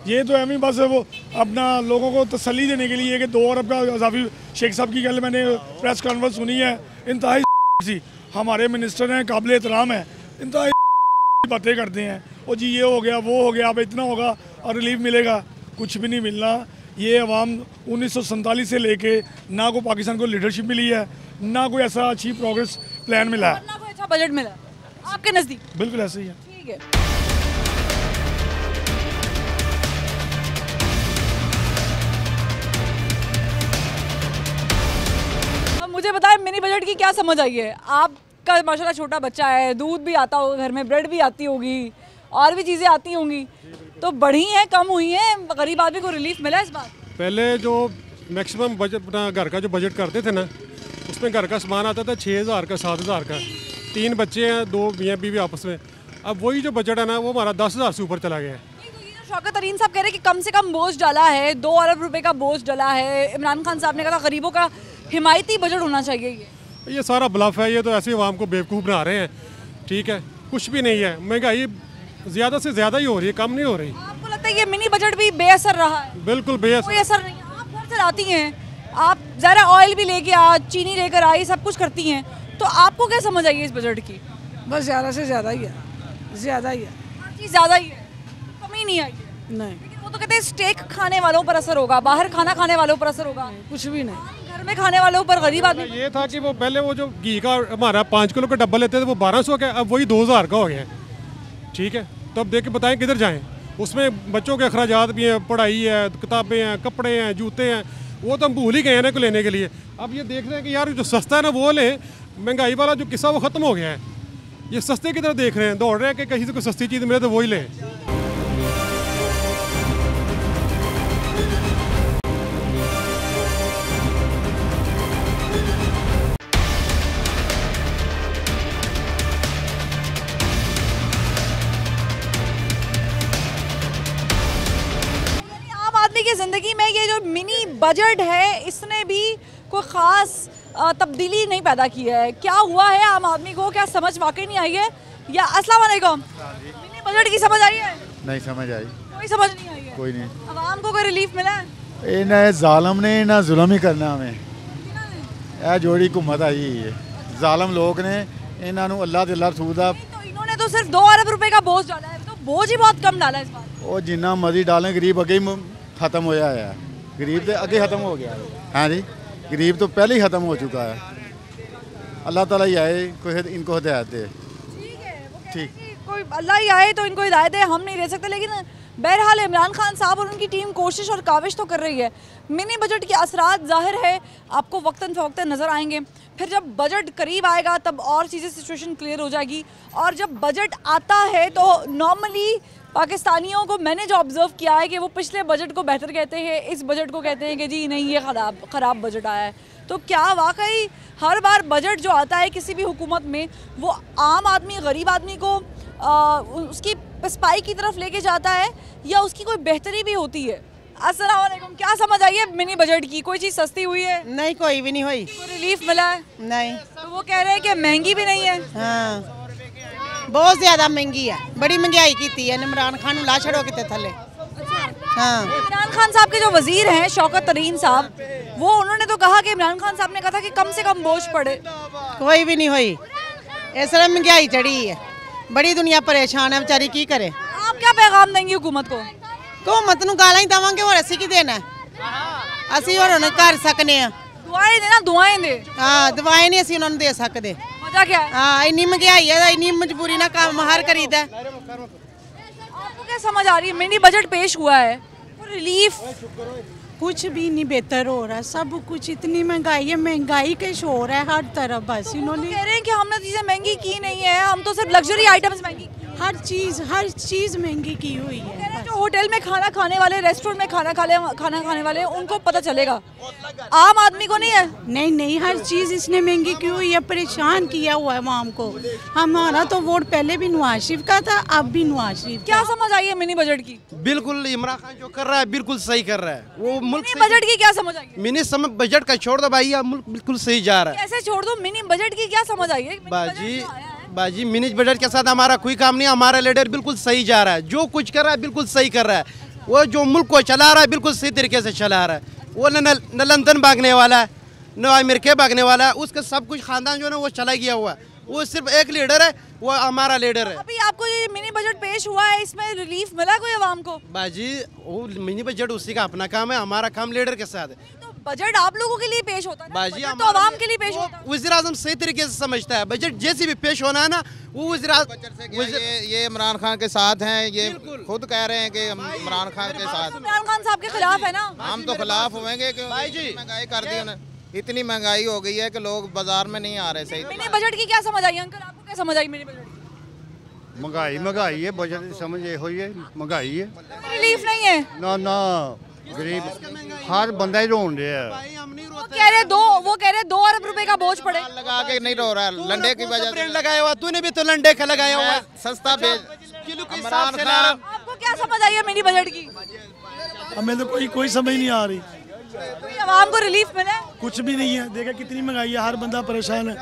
ये तो एम बस वो अपना लोगों को तसल्ली देने के लिए कि 2 अरब का इजाफी। शेख साहब की कल मैंने प्रेस कॉन्फ्रेंस सुनी है, इंतहाई सी। हमारे मिनिस्टर हैं, काबिल एहतराम है, इंतहाई बातें करते हैं, और जी ये हो गया, वो हो गया, अब इतना होगा और रिलीफ मिलेगा। कुछ भी नहीं मिलना। ये अवाम 1947 से लेके ना को पाकिस्तान को लीडरशिप मिली है, ना कोई ऐसा अच्छी प्रोग्रेस प्लान मिला है, ना कोई अच्छा बजट मिला आपके नज़दीक। बिल्कुल ऐसे ही है। ठीक है, मुझे बताएं मिनी बजट की क्या समझ आई है? आपका माशाल्लाह छोटा बच्चा है, दूध भी आता होगा घर में, ब्रेड भी आती होगी, और भी चीज़ें आती होंगी, तो बढ़ी हैं कम हुई हैं? गरीब आदमी को रिलीफ मिला इस बात? पहले जो मैक्सिमम बजट अपना घर का जो बजट करते थे ना, उसमें घर का सामान आता था 6,000 का, 7,000 का, 3 बच्चे हैं, 2 मियाँ बीवी आपस में। अब वही जो बजट है ना, वो हमारा 10,000 से ऊपर चला गया है। शौकत तरीन साहब कह रहे हैं कि कम से कम बोझ डाला है, 2 अरब रुपए का बोझ डाला है। इमरान खान साहब ने कहा गरीबों का हिमायती बजट होना चाहिए। ये सारा ब्लफ है, ये तो ऐसे आवाम को बेवकूफ़ बना रहे हैं। ठीक है, कुछ भी नहीं है, महंगाई ज़्यादा से ज़्यादा ही हो रही है, कम नहीं हो रही। आपको लगता है ये मिनी बजट भी बेअसर रहा है? बिल्कुल बेअसर, कोई असर नहीं। आप घर से लाती हैं, आप ज़रा ऑयल भी लेके आ, चीनी लेकर आई, सब कुछ करती हैं, तो आपको क्या समझ आई है इस बजट की? बस ज़्यादा से ज़्यादा ही है, ज़्यादा ही है, हर चीज़ ज़्यादा ही है, कमी नहीं आई है। नहीं, लेकिन वो तो कहते हैं स्टेक खाने वालों पर असर होगा, बाहर खाना खाने वालों पर असर होगा। कुछ भी नहीं, घर में खाने वालों पर, गरीब आदमी। ये था कि वो पहले वो जो घी का हमारा 5 किलो का डब्बा लेते थे वो 1200 का, अब वही 2000 का हो गया है। ठीक है, तो अब देख के बताएं किधर जाएं। उसमें बच्चों के अखराजात भी हैं, पढ़ाई है, किताबें हैं, कपड़े हैं, जूते हैं, वो तो हम भूल ही गए हैं ना को लेने के लिए। अब ये देख रहे हैं कि यार जो सस्ता है ना वो लें, महंगाई वाला जो किस्सा वो ख़त्म हो गया है। ये सस्ते की तरफ देख रहे हैं, दौड़ रहे हैं कि कहीं से कोई सस्ती चीज़ मिले तो वही लें। की ज़िंदगी में ये जो मिनी बजट है इसने भी कोई ख़ास तब्दीली नहीं पैदा की है। क्या हुआ है आम आदमी को, क्या समझ वाकई नहीं आई है? या अस्सलाम वालेकुम, मिनी बजट की समझ आई है? नहीं समझ आई, कोई समझ नहीं आई है। कोई नहीं। आवाम को कोई रिलीफ मिला है? इन्हें जालम ने ना जुल्म ही करना हमें, यह जोड़ी हुकूमत आई है। जालम लोग ने इन्होंने अल्लाह दे अल्लाह रसूल दा, तो इन्होंने तो सिर्फ 2 अरब रुपए का बोझ डाला है, तो बोझ ही बहुत कम डाला है इस बार। वो जिन्ना मर्जी डालें, गरीब अगे ही खत्म होया है। गरीब तो अगे खत्म हो गया है। हाँ जी, गरीब तो पहले ही खत्म हो चुका है। अल्लाह ताला ही आए, कोई इनको हिदायत दे। ठीक, कोई अल्लाह ही आए तो इनको हिदायत दे, हम नहीं रह सकते। लेकिन बहरहाल इमरान खान साहब और उनकी टीम कोशिश और काविश तो कर रही है। मिनी बजट के असरात ज़ाहिर है आपको वक्तन फ़वक्तन नज़र आएंगे। फिर जब बजट करीब आएगा तब और चीज़ें सिचुएशन क्लियर हो जाएगी। और जब बजट आता है तो नॉर्मली पाकिस्तानियों को मैंने जो ऑब्ज़र्व किया है कि वो पिछले बजट को बेहतर कहते हैं, इस बजट को कहते हैं कि जी नहीं ये ख़राब बजट आया है। तो क्या वाकई हर बार बजट जो आता है किसी भी हुकूमत में वो आम आदमी, गरीब आदमी को उसकी पसपाई की तरफ लेके जाता है या उसकी कोई बेहतरी भी होती है? अस्सलाम वालेकुम, क्या समझ आई है मिनी बजट की? कोई चीज़ सस्ती हुई है? नहीं, कोई भी नहीं हुई। कोई रिलीफ मिला है? नहीं। तो वो कह रहे हैं कि महंगी भी नहीं है। हाँ, बहुत ज़्यादा महंगी है, बड़ी महंगाई की थी इमरान खान ला छड़ो कितने थले। हाँ, इमरान खान साहब के जो वजीर हैं शौकत तरीन साहब, वो उन्होंने तो कहा कि इमरान खान साहब ने कहा था कि कम से कम बोझ पड़े। कोई भी नहीं हुई, इस तरह महंगाई चढ़ी है, बड़ी दुनिया परेशान है बेचारी, की करे। आप क्या पैगाम देंगे हुकूमत को? हुकूमत नूं गालां ही देवांगे, और असी की देना है? असी और उन्हें कर सकने हैं। दुआएं देना, दुआएं दे। हाँ, दुआएं नहीं असी उन्होंने दे सकते। वजह क्या है? हाँ, इन्नी महंगाई है, इन्नी मजबूरी ना काम हर खरीदा है। आपको क्या समझ आ रही है? मिनी बजट पेश हुआ है, रिलीफ कुछ भी नहीं बेहतर हो रहा है, सब कुछ इतनी महंगाई है, महंगाई का शोर है हर तरफ। बस इन्होंने कह रहे हैं कि हमने चीज़ें महंगी की नहीं है, हम तो सिर्फ लग्जरी आइटम्स महंगी, हर चीज़ महंगी की हुई है। जो होटल में खाना खाने वाले, रेस्टोरेंट में खाना खाने वाले, उनको पता चलेगा, आम आदमी को नहीं है। नहीं, हर चीज़ इसने महंगी की हुई है, परेशान किया हुआ है आवाम को। हमारा तो वोट पहले भी नवाज शरीफ का था, अब भी नवाज शरीफ। क्या समझ आई है मिनी बजट की? बिल्कुल इमरान खान जो कर रहा है बिल्कुल सही कर रहा है। वो मुल्क मिनी बजट की क्या समझ आई? मिनी बजट का छोड़ दो भाई, मुल्क बिल्कुल सही जा रहा है। कैसे छोड़ दो? मिनी बजट की क्या समझ आई है? बाजी मिनी बजट के साथ हमारा कोई काम नहीं, हमारा लीडर बिल्कुल सही जा रहा है, जो कुछ कर रहा है बिल्कुल सही कर रहा है। वो जो मुल्क को चला रहा है बिल्कुल सही तरीके से चला रहा है। वो न लंदन भागने वाला है, न अमेरिका भागने वाला है, उसका सब कुछ खानदान जो है ना वो चला गया हुआ है। वो सिर्फ एक लीडर है, वो हमारा लीडर है। अभी आपको ये मिनी बजट पेश हुआ है, इसमें रिलीफ मिला कोई आवाम को? बाजी वो मिनी बजट उसी का अपना काम है, हमारा काम लीडर के साथ है। बजट आप लोगों के लिए पेश होता है ना? बाजी तो आवाम के लिए पेश होता है। वज़ीर आज़म सही तरीके से समझता है, बजट जैसे भी पेश होना है ना वो ये इमरान खान के साथ हैं, ये खुद कह रहे हैं कि इमरान खान के साथ। इमरान खान साहब के खिलाफ है ना? हम तो खिलाफ होंगे कि महंगाई कर दी उन्हें, इतनी महंगाई हो गई है कि लोग बाजार में नहीं आ रहे सही। मिनी बजट की क्या समझ आई अंकल, आपको क्या समझ आई मिनी बजट की? महंगाई है, बजट की समझ ये हुई है, महंगाई है, रिलीफ नहीं है ना गरीब हर बंदा ही रोन रहा है। वो कह रहे 2 अरब रुपए का बोझ पड़े। लगा के नहीं रो रहा है, लंडे की वजह से लगाया हुआ, तूने भी तो लंडे का लगाया हुआ है। सस्ता बेच इमरान खान। आपको क्या समझ आई है मिनी बजट की? हमें तो कोई समझ नहीं आ रही। कोई आवाम को रिलीफ मिला है? कुछ भी नहीं है। देखा कितनी महंगाई है, हर बंदा परेशान है,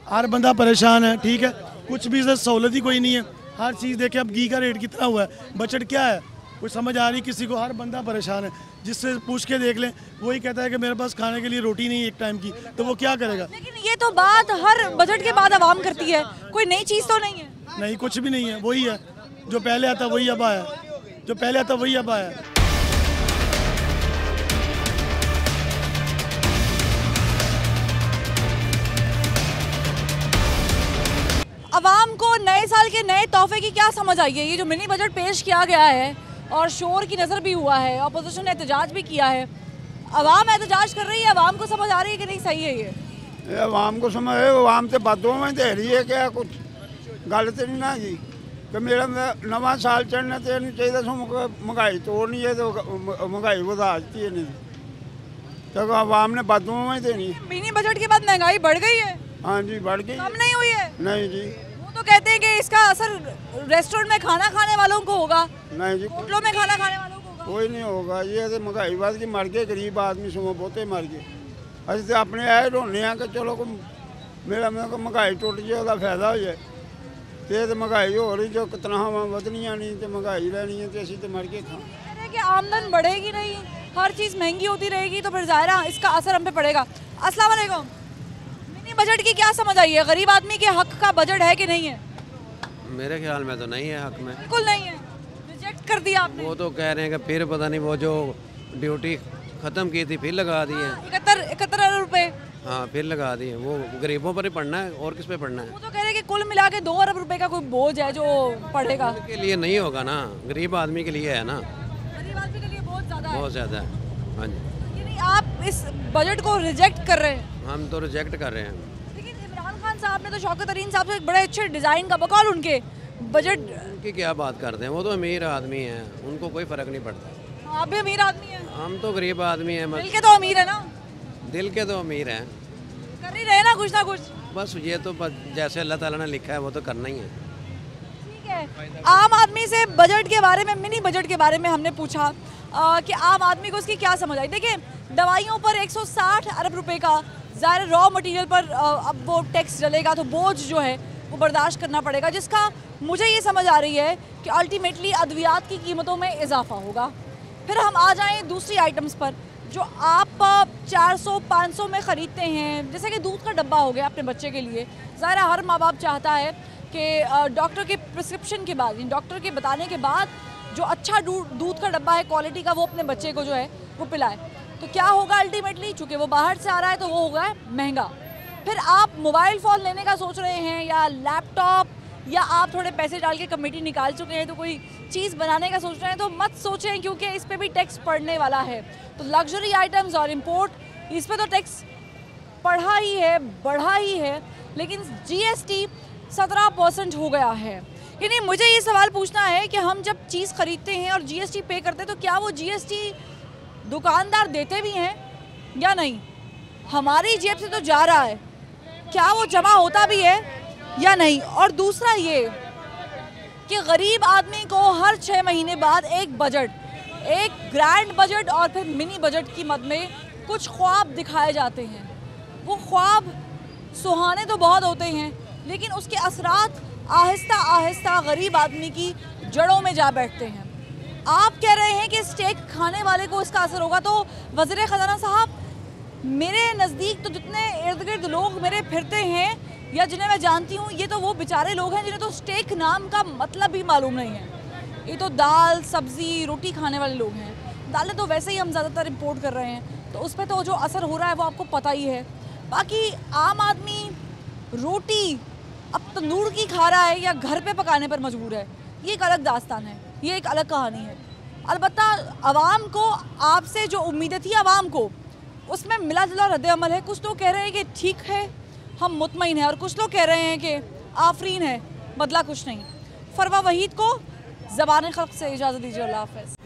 हर बंदा परेशान है। ठीक है, कुछ भी सहूलत ही कोई नहीं है। हर चीज़ देखे, अब घी का रेट कितना हुआ है, बजट क्या है, कुछ समझ आ रही किसी को। हर बंदा परेशान है, जिससे पूछ के देख लें वही कहता है कि मेरे पास खाने के लिए रोटी नहीं है एक टाइम की, तो वो क्या करेगा? लेकिन ये तो बात हर बजट के बाद आवाम करती है, कोई नई चीज़ तो नहीं है। नहीं, कुछ भी नहीं है, वही है जो पहले आता वही अब आया, जो पहले आता वही अब आया। अवाम को नए साल के नए तोहफे की क्या समझ आई है? ये जो मिनी बजट पेश किया गया है और शोर की नज़र भी हुआ है, अपोजिशन ने एहतजाज भी किया है, अवाम एहतजाज कर रही है, अवाम को समझ आ रही है कि नहीं सही है ये अवाम को समझ है? अवाम तो बदों में दे रही है क्या? कुछ गल तो नहीं ना जी कि मेरा नवा साल चढ़ना तो नहीं चाहिए सो महंगाई तोड़नी है तो महंगाई बढ़ा दी है नहीं तो अवाम ने बदों में देनी है। मिनी बजट के बाद महंगाई बढ़ गई है? हाँ जी, बढ़ गई। कम नहीं हुई है? नहीं जी। वो तो कहते हैं कि इसका असर रेस्टोरेंट में खाना खाने वालों को होगा। नहीं जी, होटलों में खाना खाने वालों को होगा। कोई नहीं होगा। ये तो महंगाई बढ़ गई, मर गए गरीब आदमी, सुबह बहुते मर गए। अस तो अपने आए रोने कि चलो मेरा महंगाई टुट जाए, उसका फायदा हो जाए। तो महंगाई हो रही, जो तनख्वाहां वधनियां नहीं तो महंगाई रहनी है, तो असी तो मर गए था कि आमदन बढ़ेगी नहीं, हर चीज़ महंगी होती रहेगी, तो फिर ज़ाहिर है इसका असर हम पे पड़ेगा। अस्सलाम वालेकुम। मिनी बजट की क्या समझ आई है? गरीब आदमी के हक का बजट है कि नहीं है? मेरे ख्याल में तो नहीं है हक में, बिल्कुल नहीं है, रिजेक्ट कर दिया आपने। वो तो कह रहे हैं कि फिर पता नहीं वो जो ड्यूटी ख़त्म की थी फिर लगा दी है 71 अरब रुपए। हाँ, फिर लगा दी है। वो गरीबों पर ही पड़ना है और किस पे पड़ना है? वो तो कह रहे हैं कि कुल मिला के 2 अरब रुपए का कोई बोझ है जो पड़ेगा। के लिए नहीं होगा ना, गरीब आदमी के लिए है ना, गरीब आदमी के लिए बहुत ज़्यादा है। हाँ जी, यानी आप इस बजट को रिजेक्ट कर रहे हैं? हम तो रिजेक्ट कर रहे हैं। लेकिन इमरान खान साहब ने तो शौकत तरीन साहब से एक बड़े अच्छे डिज़ाइन का बकौल उनके बजट। उनकी क्या बात करते हैं, वो तो अमीर आदमी हैं, उनको कोई फ़र्क नहीं पड़ता। आप भी अमीर आदमी हैं? हम तो गरीब आदमी हैं। दिल के तो अमीर है ना? दिल के तो अमीर हैं, कर ही रहे ना कुछ ना कुछ। बस ये तो जैसे अल्लाह ताला ने लिखा है वो तो करना ही है। ठीक है, आम आदमी से बजट के बारे में, मिनी बजट के बारे में हमने पूछा कि आम आदमी को इसकी क्या समझ आई। देखिए, दवाइयों पर 160 अरब रुपए का ज़ाहिर रॉ मटेरियल पर अब वो टैक्स डलेगा, तो बोझ जो है वो बर्दाश्त करना पड़ेगा, जिसका मुझे ये समझ आ रही है कि अल्टीमेटली अद्वियात की कीमतों में इजाफा होगा। फिर हम आ जाएं दूसरी आइटम्स पर जो आप 400-500 में ख़रीदते हैं, जैसे कि दूध का डब्बा हो गया अपने बच्चे के लिए। ज़ाहिर हर माँ बाप चाहता है कि डॉक्टर के प्रिस्क्रिप्शन के बाद, डॉक्टर के बताने के बाद जो अच्छा दूध का डब्बा है क्वालिटी का, वो अपने बच्चे को जो है वो पिलाए। तो क्या होगा अल्टीमेटली, चूँकि वो बाहर से आ रहा है तो वो होगा महंगा। फिर आप मोबाइल फ़ोन लेने का सोच रहे हैं या लैपटॉप, या आप थोड़े पैसे डाल के कमेटी निकाल चुके हैं तो कोई चीज़ बनाने का सोच रहे हैं, तो मत सोचें, क्योंकि इस पर भी टैक्स पड़ने वाला है। तो लग्जरी आइटम्स और इम्पोर्ट, इस पर तो टैक्स बढ़ा ही है, बढ़ा ही है, लेकिन GST 17% हो गया है। यानी मुझे ये सवाल पूछना है कि हम जब चीज़ ख़रीदते हैं और GST पे करते हैं, तो क्या वो GST दुकानदार देते भी हैं या नहीं? हमारी जेब से तो जा रहा है, क्या वो जमा होता भी है या नहीं? और दूसरा ये कि गरीब आदमी को हर 6 महीने बाद एक बजट, एक ग्रैंड बजट और फिर मिनी बजट की मद में कुछ ख्वाब दिखाए जाते हैं। वो ख्वाब सुहाने तो बहुत होते हैं, लेकिन उसके असरात आहिस्ता आहिस्ता गरीब आदमी की जड़ों में जा बैठते हैं। आप कह रहे हैं कि स्टेक खाने वाले को इसका असर होगा, तो वज़ीर ख़जाना साहब, मेरे नज़दीक तो जितने इर्द गिर्द लोग मेरे फिरते हैं या जिन्हें मैं जानती हूँ, ये तो वो बेचारे लोग हैं जिन्हें तो स्टेक नाम का मतलब भी मालूम नहीं है। ये तो दाल सब्ज़ी रोटी खाने वाले लोग हैं। दालें तो वैसे ही हम ज़्यादातर इम्पोर्ट कर रहे हैं, तो उस पर तो जो असर हो रहा है वो आपको पता ही है। बाकी आम आदमी रोटी अब तंदूर की खा रहा है या घर पे पकाने पर मजबूर है, ये एक अलग दास्तान है, ये एक अलग कहानी है। अलबत्ता आवाम को आपसे जो उम्मीदें थी आवाम को, उसमें मिला जुला रद्द अमल है। कुछ लोग कह रहे हैं कि ठीक है, हम मुतमईन हैं, और कुछ लोग कह रहे हैं कि आफरीन है, बदला कुछ नहीं। फरवा वहीद को ज़बान खल्क़ से इजाज़त दीजिए। अल्लाह हाफ़िज़।